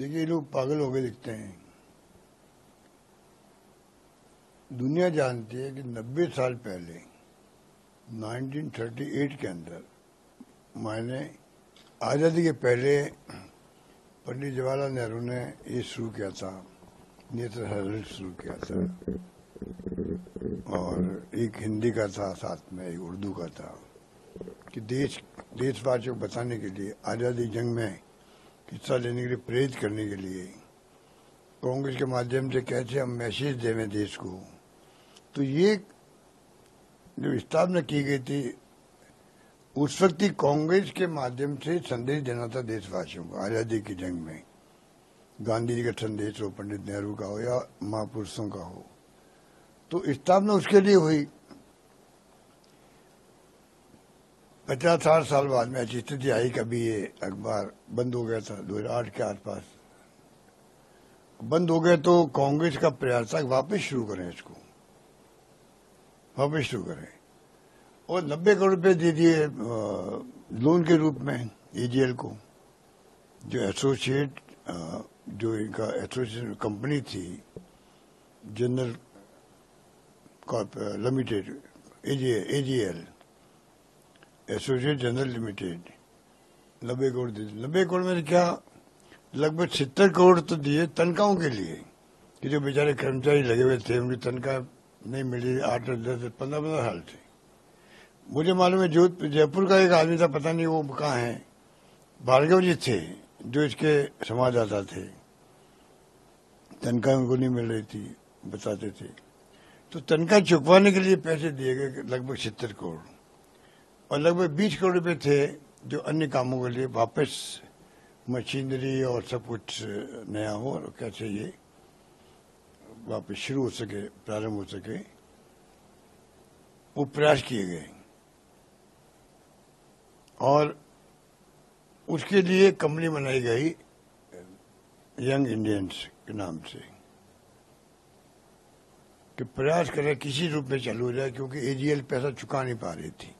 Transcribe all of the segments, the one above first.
देखिए ये लोग पागल हो गए दिखते हैं। दुनिया जानती है कि 90 साल पहले 1938 के अंदर मैंने आज़ादी के पहले पंडित जवाहरलाल नेहरू ने ये शुरू किया था, नेत्र हेराल्ड शुरू किया था, और एक हिंदी का था, साथ में एक उर्दू का था, कि देशवासियों को बताने के लिए, आज़ादी जंग में हिस्सा लेने के लिए प्रेरित करने के लिए कांग्रेस के माध्यम से कैसे हम मैसेज देवें देश को। तो ये जो स्थापना की गई थी उस वक्त ही कांग्रेस के माध्यम से संदेश देना था देशवासियों को। आज़ादी की जंग में गांधी जी का संदेश हो, पंडित नेहरू का हो या महापुरुषों का हो, तो स्थापना उसके लिए हुई। 50-60 साल बाद में ऐसी स्थिति आई, कभी ये अखबार बंद हो गया था 2008 के आसपास बंद हो गया, तो कांग्रेस का प्रयास था वापस शुरू करें, इसको वापस शुरू करें, और 90 करोड़ रुपए दे दिए लोन के रूप में एजीएल को, जो एसोसिएट जो इनका एसोसिएशन कंपनी थी, general limited, AGL associate general limited, 90 crore दे दिए। 90 करोड़ में क्या, लगभग 70 करोड़ तो दिए तनख्वाहों के लिए, कि जो बेचारे कर्मचारी लगे हुए थे उनकी तनख्वाह नहीं मिली 8, 10, 15 साल से। मुझे मालूम है जयपुर का एक आदमी था, पता नहीं वो कहाँ है, भार्गव जी थे जो इसके संवाददाता थे, तनख्वाह उनको नहीं मिल रही थी, बताते थे। तो तनख्वाह चुकवाने के लिए पैसे दिए गए लगभग 70 करोड़, और लगभग 20 करोड़ रुपए थे जो अन्य कामों के लिए, वापस मशीनरी और सब कुछ नया हो और कैसे ये वापस शुरू हो सके, प्रारंभ हो सके, वो प्रयास किए गए। और उसके लिए कंपनी बनाई गई यंग इंडियंस के नाम से, कि प्रयास करें किसी रूप में चालू हो जाए, क्योंकि एजीएल पैसा चुका नहीं पा रही थी।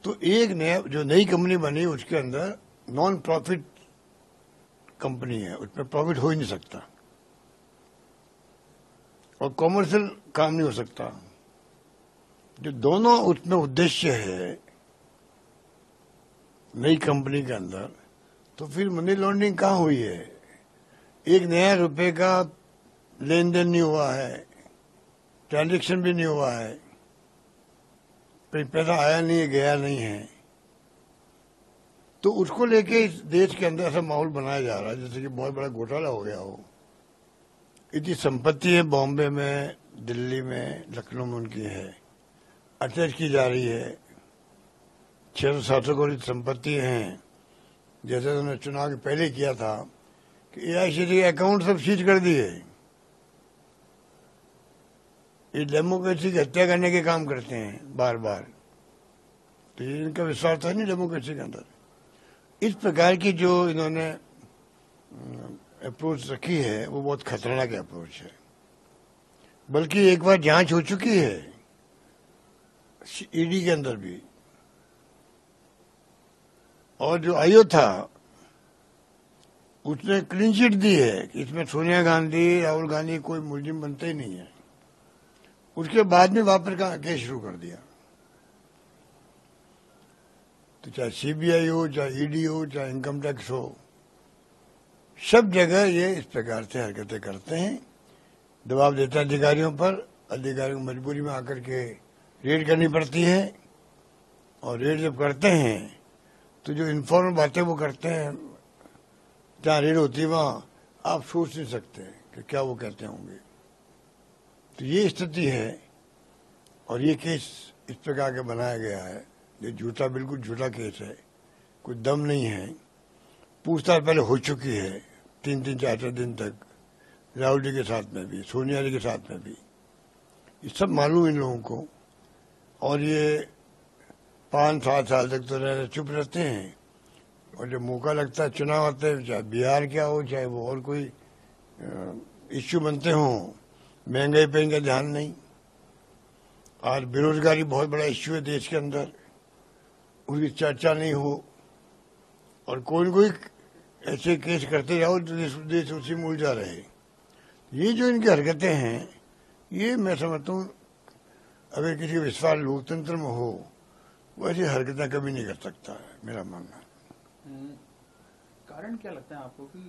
तो एक नया जो नई कंपनी बनी, उसके अंदर नॉन प्रॉफिट कंपनी है, उसमें प्रॉफिट हो ही नहीं सकता और कॉमर्शियल काम नहीं हो सकता। जो दोनों उसमें उद्देश्य है नई कंपनी के अंदर, तो फिर मनी लॉन्ड्रिंग कहाँ हुई है? एक नया रुपए का लेन देन नहीं हुआ है, ट्रांजैक्शन भी नहीं हुआ है, कोई पैसा आया नहीं है, गया नहीं है। तो उसको लेके इस देश के अंदर ऐसा माहौल बनाया जा रहा है जैसे कि बहुत बड़ा घोटाला हो गया हो। इतनी संपत्ति है बॉम्बे में, दिल्ली में, लखनऊ में उनकी है, अटैच की जा रही है। 600-700 करोड़ की संपत्ति हैं, जैसे उन्होंने चुनाव के पहले किया था कि एआईसीसी के अकाउंट सब सीज कर दिए। ये डेमोक्रेसी की हत्या करने के काम करते हैं बार बार, तो ये इनका विश्वास था नहीं डेमोक्रेसी के अंदर। इस प्रकार की जो इन्होंने अप्रोच रखी है वो बहुत खतरनाक अप्रोच है। बल्कि एक बार जांच हो चुकी है ईडी के अंदर भी, और जो आयोग था उसने क्लीन चिट दी है कि इसमें सोनिया गांधी, राहुल गांधी कोई मुलजिम बनते ही नहीं है। उसके बाद में वापस का केस शुरू कर दिया। तो चाहे सीबीआई हो, चाहे ईडी हो, चाहे इनकम टैक्स हो, सब जगह ये इस प्रकार से हरकतें करते हैं, दबाव देते हैं अधिकारियों पर। अधिकारियों को मजबूरी में आकर के रेड करनी पड़ती है, और रेड जब करते हैं तो जो इन्फॉर्मल बातें वो करते हैं, जहाँ रेड होती है वहाँ आप सोच नहीं सकते कि क्या वो कहते होंगे। तो ये स्थिति है, और ये केस इस प्रकार का बनाया गया है, ये झूठा, बिल्कुल झूठा केस है, कोई दम नहीं है। पूछताछ पहले हो चुकी है 3-3, 4-4 दिन तक, राहुल जी के साथ में भी, सोनिया जी के साथ में भी, ये सब मालूम इन लोगों को। और ये 5-7 साल तक तो चुप रहते हैं, और जब मौका लगता है, चुनाव आते हैं, चाहे बिहार क्या हो, चाहे वो और कोई इश्यू बनते हों, महंगाई पे इनका ध्यान नहीं। आज बेरोजगारी बहुत बड़ा इश्यू है देश के अंदर, उसकी चर्चा नहीं हो, और कोई न कोई ऐसे केस करते जाओ तो देश उसी में उलझा रहे। ये जो इनकी हरकतें हैं, ये मैं समझता हूँ अगर किसी विश्वास लोकतंत्र में हो, वो ऐसी हरकतें कभी नहीं कर सकता है, मेरा मानना। कारण क्या लगता है आपको कि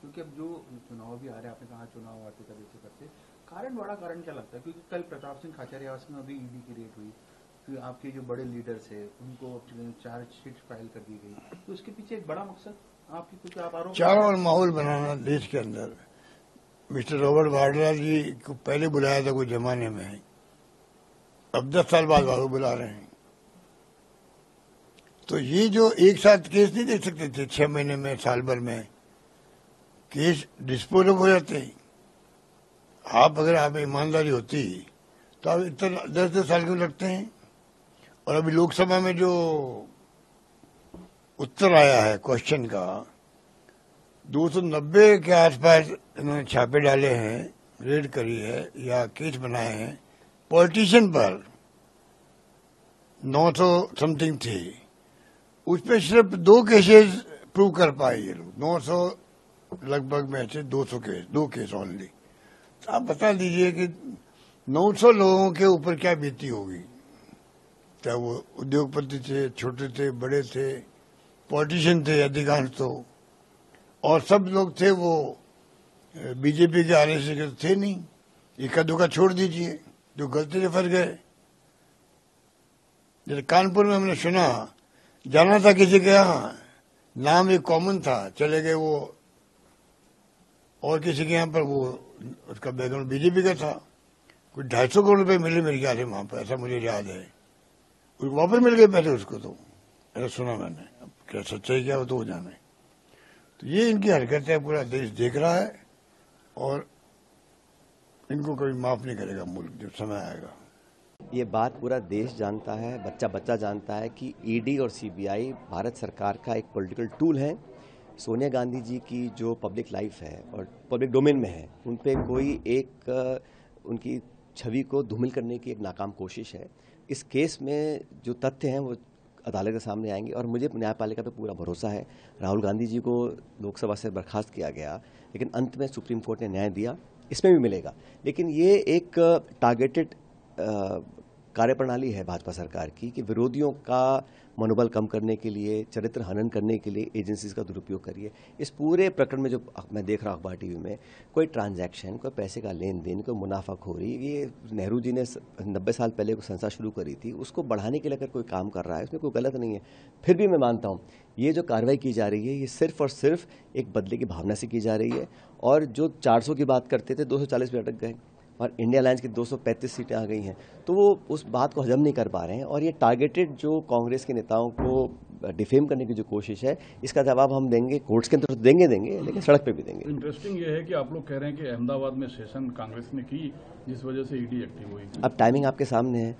क्योंकि अब जो चुनाव भी आ रहे हैं, आपने कहा चुनाव आते करते कारण बड़ा कारण क्या लगता है? क्योंकि कल प्रताप सिंह खाचरियावास में अभी ईडी की रेड हुई, कि आपके जो बड़े लीडर्स है उनको चार्जशीट फाइल कर दी गई, तो उसके पीछे एक बड़ा मकसद आपकी कुछ आप आरोप चारों ओर माहौल बनाना देश के अंदर। मिस्टर रॉबर्ट वाड्रा जी को पहले बुलाया था कोई जमाने में, अब 10 साल बाद वालों बुला रहे हैं। तो ये जो एक साथ केस नहीं देख सकते थे, 6 महीने में, साल भर में केस डिस्पोज हो जाते हैं। अगर आप ईमानदारी होती तो आप इतना 10-10 साल क्यों लगते हैं? और अभी लोकसभा में जो उत्तर आया है क्वेश्चन का, 290 के आसपास इन्होंने छापे डाले हैं, रेड करी है या केस बनाए हैं पॉलिटिशियन पर। 900 समथिंग थे, उसमें सिर्फ 2 केसेस प्रूव कर पाए ये लोग। 900 लगभग में से 200 केस, 2 केस ओनली। तो आप बता दीजिए कि 900 लोगों के ऊपर क्या बीती होगी, चाहे वो उद्योगपति थे, छोटे थे, बड़े थे, पॉलिटिशियन थे अधिकांश तो, और सब लोग थे वो बीजेपी के आरएसएस के तो थे नहीं। इक्का दुक्का छोड़ दीजिए जो गलती से फंस गए। जैसे कानपुर में हमने सुना, जाना था किसी के यहाँ, नाम एक कॉमन था, चले गए वो और किसी के यहाँ पर, वो उसका बैकग्राउंड बीजेपी का था। कुछ 250 करोड़ रुपए मिले मेरे ख्याल से वहां पर, ऐसा मुझे याद है। उसको वापस मिल गए पैसे उसको, तो ऐसा सुना मैंने। अब क्या सच्चाई क्या हो तो जाने। तो ये इनकी हरकतें पूरा देश देख रहा है और इनको कभी माफ नहीं करेगा मुल्क, जब समय आएगा। ये बात पूरा देश जानता है, बच्चा बच्चा जानता है कि ईडी और सीबीआई भारत सरकार का एक पॉलिटिकल टूल है। सोनिया गांधी जी की जो पब्लिक लाइफ है और पब्लिक डोमेन में है, उन पे कोई एक उनकी छवि को धूमिल करने की एक नाकाम कोशिश है। इस केस में जो तथ्य हैं वो अदालत के सामने आएंगे और मुझे न्यायपालिका पे पूरा भरोसा है। राहुल गांधी जी को लोकसभा से बर्खास्त किया गया, लेकिन अंत में सुप्रीम कोर्ट ने न्याय दिया, इसमें भी मिलेगा। लेकिन ये एक टारगेटेड कार्यप्रणाली है भाजपा सरकार की कि विरोधियों का मनोबल कम करने के लिए, चरित्र हनन करने के लिए एजेंसीज का दुरुपयोग करिए। इस पूरे प्रकरण में जो मैं देख रहा हूँ अखबार टीवी में, कोई ट्रांजैक्शन, कोई पैसे का लेन देन, कोई मुनाफाखोरी, ये नेहरू जी ने 90 साल पहले कोई संस्था शुरू करी थी, उसको बढ़ाने के लिए अगर कोई काम कर रहा है, उसमें कोई गलत नहीं है। फिर भी मैं मानता हूँ ये जो कार्रवाई की जा रही है, ये सिर्फ और सिर्फ एक बदले की भावना से की जा रही है। और जो 400 की बात करते थे, 240 पे अटक गए और इंडिया अलायंस की 235 सीटें आ गई हैं, तो वो उस बात को हजम नहीं कर पा रहे हैं। और ये टारगेटेड जो कांग्रेस के नेताओं को डिफेम करने की जो कोशिश है, इसका जवाब हम देंगे, कोर्ट्स के अंदर देंगे लेकिन सड़क पे भी देंगे। इंटरेस्टिंग ये है कि आप लोग कह रहे हैं कि अहमदाबाद में सेशन कांग्रेस ने की, जिस वजह से ईडी एक्टिव हुई। अब टाइमिंग आपके सामने है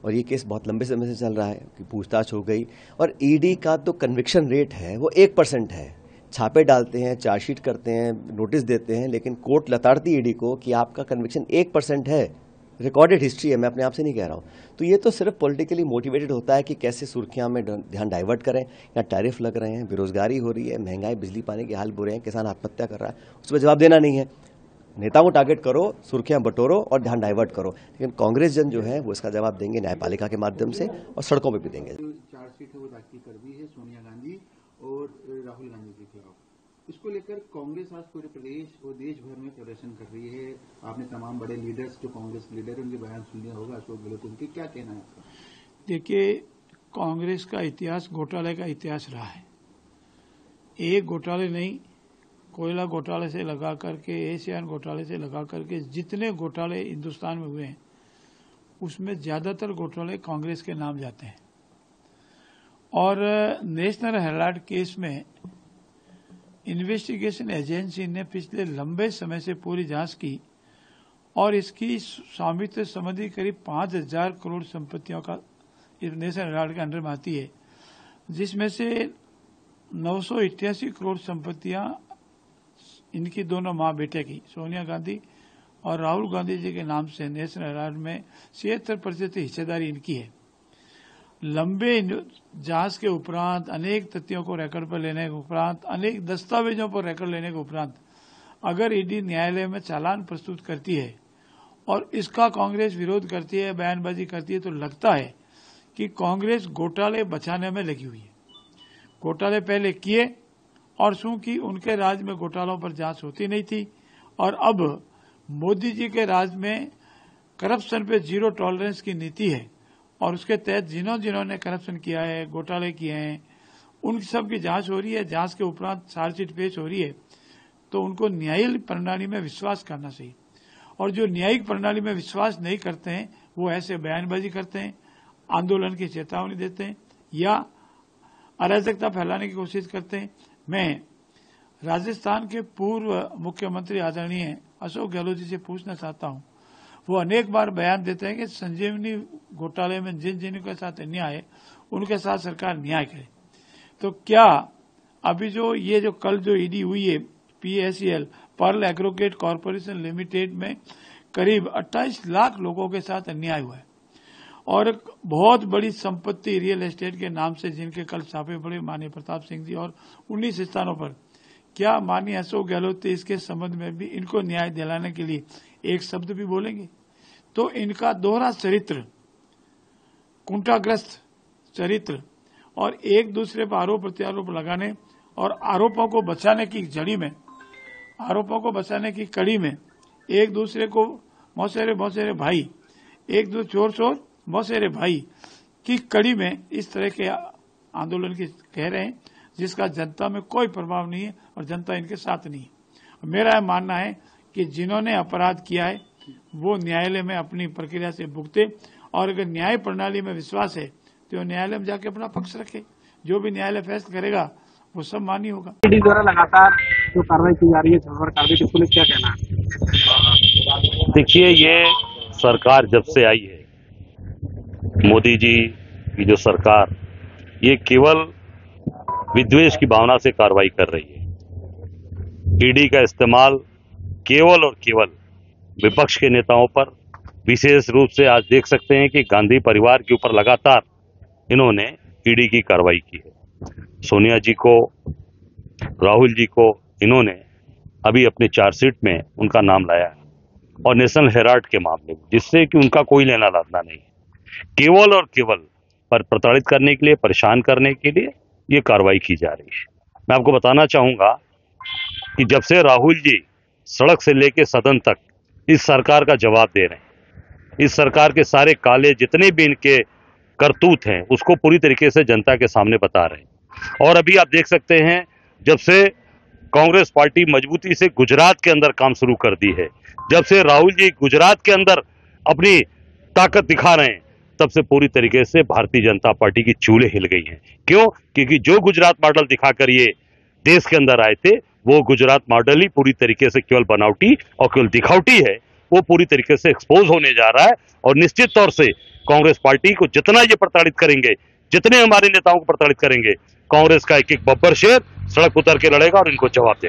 और ये केस बहुत लंबे समय से चल रहा है कि पूछताछ हो गई, और ईडी का तो कन्विक्शन रेट है वो 1% है। छापे डालते हैं, चार्जशीट करते हैं, नोटिस देते हैं, लेकिन कोर्ट लताड़ती ईडी को कि आपका कन्विक्शन 1% है। रिकॉर्डेड हिस्ट्री है, मैं अपने आप से नहीं कह रहा हूं। तो ये तो सिर्फ पॉलिटिकली मोटिवेटेड होता है कि कैसे सुर्खियां में ध्यान डाइवर्ट करें, या टैरिफ लग रहे हैं, बेरोजगारी हो रही है, महंगाई, बिजली पानी के हाल बुरे हैं, किसान आत्महत्या कर रहा है, उस पर जवाब देना नहीं है। नेताओं को टारगेट करो, सुर्खियां बटोरो और ध्यान डाइवर्ट करो, लेकिन कांग्रेस जन जो है वो इसका जवाब देंगे न्यायपालिका के माध्यम से और सड़कों पर भी देंगे। चार्जशीट है वो दाखिल कर दी है सोनिया गांधी और राहुल गांधी के खिलाफ। इसको लेकर कांग्रेस आज पूरे प्रदेश और देश भर में प्रदर्शन कर रही है। आपने तमाम बड़े लीडर्स, जो कांग्रेस लीडर, उनके बयान सुन लिया होगा, अशोक गहलोत, उनके क्या कहना है आपका? देखिए, कांग्रेस का इतिहास घोटाले का इतिहास रहा है। एक घोटाले नहीं, कोयला घोटाले से लगा करके, एशियान घोटाले से लगा करके जितने घोटाले हिंदुस्तान में हुए हैं, उसमें ज्यादातर घोटाले कांग्रेस के नाम जाते हैं। और नेशनल हेराल्ड केस में इन्वेस्टिगेशन एजेंसी ने पिछले लंबे समय से पूरी जांच की और इसकी स्वामित्व संबंधी करीब 5000 करोड़ संपत्तियों का नेशनल हेराल्ड के अंडर में आती है, जिसमें से 988 करोड़ संपत्तियां इनकी दोनों मां बेटे की, सोनिया गांधी और राहुल गांधी जी के नाम से नेशनल हेराल्ड में 76% हिस्सेदारी इनकी है। लंबे जांच के उपरांत, अनेक तथ्यों को रिकॉर्ड पर लेने के उपरांत, अनेक दस्तावेजों पर रिकॉर्ड लेने के उपरांत अगर ईडी न्यायालय में चालान प्रस्तुत करती है और इसका कांग्रेस विरोध करती है, बयानबाजी करती है, तो लगता है कि कांग्रेस घोटाले बचाने में लगी हुई है। घोटाले पहले किए और चूंकि उनके राज में घोटालों पर जांच होती नहीं थी और अब मोदी जी के राज में करप्शन पे जीरो टॉलरेंस की नीति है और उसके तहत जिन्होंने करप्शन किया है, घोटाले किए हैं, उन सब की जांच हो रही है। जांच के उपरांत चार्जशीट पेश हो रही है, तो उनको न्यायिक प्रणाली में विश्वास करना चाहिए। और जो न्यायिक प्रणाली में विश्वास नहीं करते हैं वो ऐसे बयानबाजी करते हैं, आंदोलन की चेतावनी देते हैं या अराजकता फैलाने की कोशिश करते हैं। मैं राजस्थान के पूर्व मुख्यमंत्री आदरणीय अशोक गहलोत जी से पूछना चाहता हूं, वो अनेक बार बयान देते हैं कि संजीवनी घोटाले में जिन के साथ अन्याय है उनके साथ सरकार न्याय करे। तो क्या अभी जो कल जो ईडी हुई है PACL पर्ल एग्रोगेट कॉरपोरेशन लिमिटेड में करीब 28 लाख लोगों के साथ अन्याय हुआ है और बहुत बड़ी संपत्ति रियल एस्टेट के नाम से जिनके कल छापे पड़े माननीय प्रताप सिंह जी और 19 स्थानों पर, क्या माननीय अशोक गहलोत इसके संबंध में भी इनको न्याय दिलाने के लिए एक शब्द भी बोलेंगे? तो इनका दोहरा चरित्र, कुंठाग्रस्त चरित्र और एक दूसरे पर आरोप प्रत्यारोप लगाने और आरोपों को बचाने की कड़ी में एक दूसरे को मौसेरे भाई, एक दो चोर मौसेरे भाई की कड़ी में इस तरह के आंदोलन की कह रहे हैं जिसका जनता में कोई प्रभाव नहीं है और जनता इनके साथ नहीं है। मेरा मानना है कि जिन्होंने अपराध किया है वो न्यायालय में अपनी प्रक्रिया से भुगते और अगर न्याय प्रणाली में विश्वास है तो न्यायालय में जाके अपना पक्ष रखे। जो भी न्यायालय फैसला करेगा वो सब मान्य होगा। ईडी द्वारा लगातार जो कार्रवाई की जा रही है छापा कार्रवाई, पुलिस क्या कहना है? देखिए, ये सरकार जब से आई है, मोदी जी की जो सरकार, ये केवल विद्वेष की भावना से कार्रवाई कर रही है। ईडी का इस्तेमाल केवल और केवल विपक्ष के नेताओं पर, विशेष रूप से आज देख सकते हैं कि गांधी परिवार के ऊपर लगातार इन्होंने ईडी की कार्रवाई की है। सोनिया जी को, राहुल जी को इन्होंने अभी अपने चार्जशीट में उनका नाम लाया है और नेशनल हेराल्ड के मामले में, जिससे कि उनका कोई लेना देना नहीं है। केवल और केवल पर प्रताड़ित करने के लिए, परेशान करने के लिए ये कार्रवाई की जा रही है। मैं आपको बताना चाहूंगा कि जब से राहुल जी सड़क से लेकर सदन तक इस सरकार का जवाब दे रहे हैं, इस सरकार के सारे काले जितने भी इनके करतूत हैं उसको पूरी तरीके से जनता के सामने बता रहे हैं। और अभी आप देख सकते हैं, जब से कांग्रेस पार्टी मजबूती से गुजरात के अंदर काम शुरू कर दी है, जब से राहुल जी गुजरात के अंदर अपनी ताकत दिखा रहे हैं, तब से पूरी तरीके से भारतीय जनता पार्टी की चूल्हे हिल गई हैं। क्यों? क्योंकि जो गुजरात मॉडल दिखाकर ये देश के अंदर आए थे, वो गुजरात मॉडल ही पूरी तरीके से केवल बनावटी और केवल दिखावटी है। वो पूरी तरीके से एक्सपोज होने जा रहा है और निश्चित तौर से कांग्रेस पार्टी को जितना ये प्रताड़ित करेंगे, जितने हमारे नेताओं को प्रताड़ित करेंगे, कांग्रेस का एक एक बब्बर शेर सड़क उतर के लड़ेगा और इनको जवाब देगा।